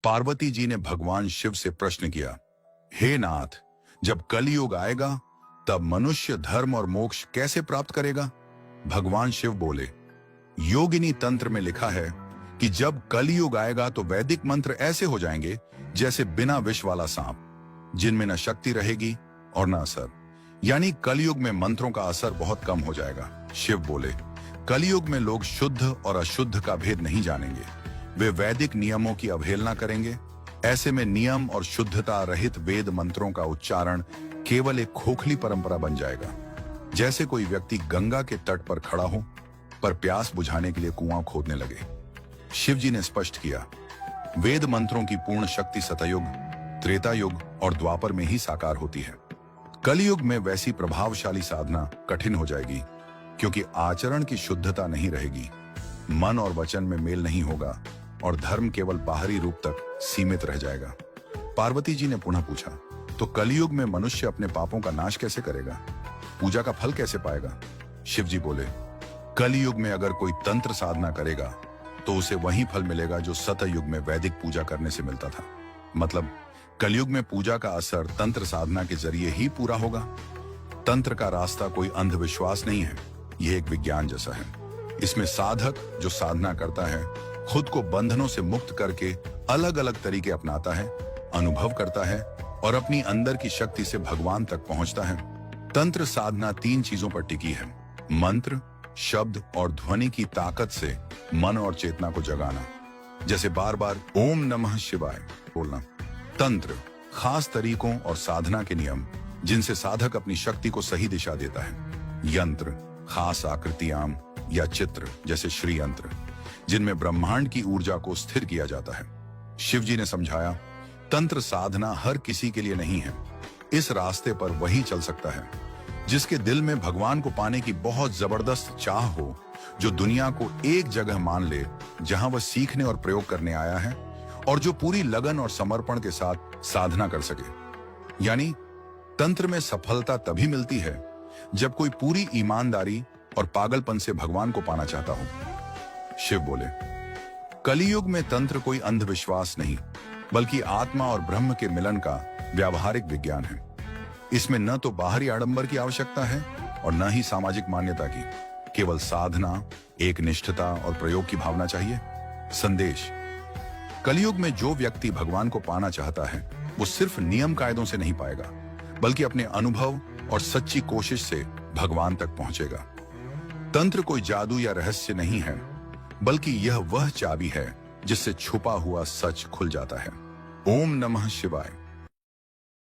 पार्वती जी ने भगवान शिव से प्रश्न किया, हे नाथ, जब कलयुग आएगा तब मनुष्य धर्म और मोक्ष कैसे प्राप्त करेगा? भगवान शिव बोले, योगिनी तंत्र में लिखा है कि जब कलयुग आएगा तो वैदिक मंत्र ऐसे हो जाएंगे जैसे बिना विष वाला सांप, जिनमें न शक्ति रहेगी और न असर। यानी कलयुग में मंत्रों का असर बहुत कम हो जाएगा। शिव बोले, कलयुग में लोग शुद्ध और अशुद्ध का भेद नहीं जानेंगे, वे वैदिक नियमों की अवहेलना करेंगे। ऐसे में नियम और शुद्धता रहित वेद मंत्रों का उच्चारण केवल एक खोखली परंपरा बन जाएगा, जैसे कोई व्यक्ति गंगा के तट पर खड़ा हो पर प्यास बुझाने के लिए कुआं खोदने लगे। शिव जी ने स्पष्ट किया, वेद मंत्रों की पूर्ण शक्ति सतयुग, त्रेता युग और द्वापर में ही साकार होती है। कलयुग में वैसी प्रभावशाली साधना कठिन हो जाएगी, क्योंकि आचरण की शुद्धता नहीं रहेगी, मन और वचन में मेल नहीं होगा और धर्म केवल बाहरी रूप तक सीमित रह जाएगा। पार्वती जी ने पुनः पूछा, तो कलयुग में मनुष्य अपने पापों का नाश कैसे करेगा? पूजा का फल कैसे पाएगा? शिव जी बोले, कलयुग में अगर कोई तंत्र साधना करेगा तो उसे वही फल मिलेगा जो सतयुग में वैदिक पूजा करने से मिलता था। मतलब कलयुग में पूजा का असर तंत्र साधना के जरिए ही पूरा होगा। तंत्र का रास्ता कोई अंधविश्वास नहीं है, यह एक विज्ञान जैसा है। इसमें साधक जो साधना करता है खुद को बंधनों से मुक्त करके अलग अलग तरीके अपनाता है, अनुभव करता है और अपनी अंदर की शक्ति से भगवान तक पहुंचता है। तंत्र साधना 3 चीजों पर टिकी है, मंत्र, शब्द और ध्वनि की ताकत से मन और चेतना को जगाना, जैसे बार बार ओम नमः शिवाय बोलना। तंत्र खास तरीकों और साधना के नियम जिनसे साधक अपनी शक्ति को सही दिशा देता है। यंत्र खास आकृतियां या चित्र जैसे श्री यंत्र, जिनमें ब्रह्मांड की ऊर्जा को स्थिर किया जाता है। शिव जी ने समझाया, तंत्र साधना हर किसी के लिए नहीं है। इस रास्ते पर वही चल सकता है जिसके दिल में भगवान को पाने की बहुत जबरदस्त चाह हो, जो दुनिया को एक जगह मान ले जहां वह सीखने और प्रयोग करने आया है, और जो पूरी लगन और समर्पण के साथ साधना कर सके। यानी तंत्र में सफलता तभी मिलती है जब कोई पूरी ईमानदारी और पागलपन से भगवान को पाना चाहता हो। शिव बोले, कलयुग में तंत्र कोई अंधविश्वास नहीं, बल्कि आत्मा और ब्रह्म के मिलन का व्यावहारिक विज्ञान है। इसमें न तो बाहरी आडंबर की आवश्यकता है और न ही सामाजिक मान्यता की, केवल साधना, एक निष्ठता और प्रयोग की भावना चाहिए। संदेश, कलयुग में जो व्यक्ति भगवान को पाना चाहता है वो सिर्फ नियम कायदों से नहीं पाएगा, बल्कि अपने अनुभव और सच्ची कोशिश से भगवान तक पहुंचेगा। तंत्र कोई जादू या रहस्य नहीं है, बल्कि यह वह चाबी है जिससे छुपा हुआ सच खुल जाता है। ओम नमः शिवाय।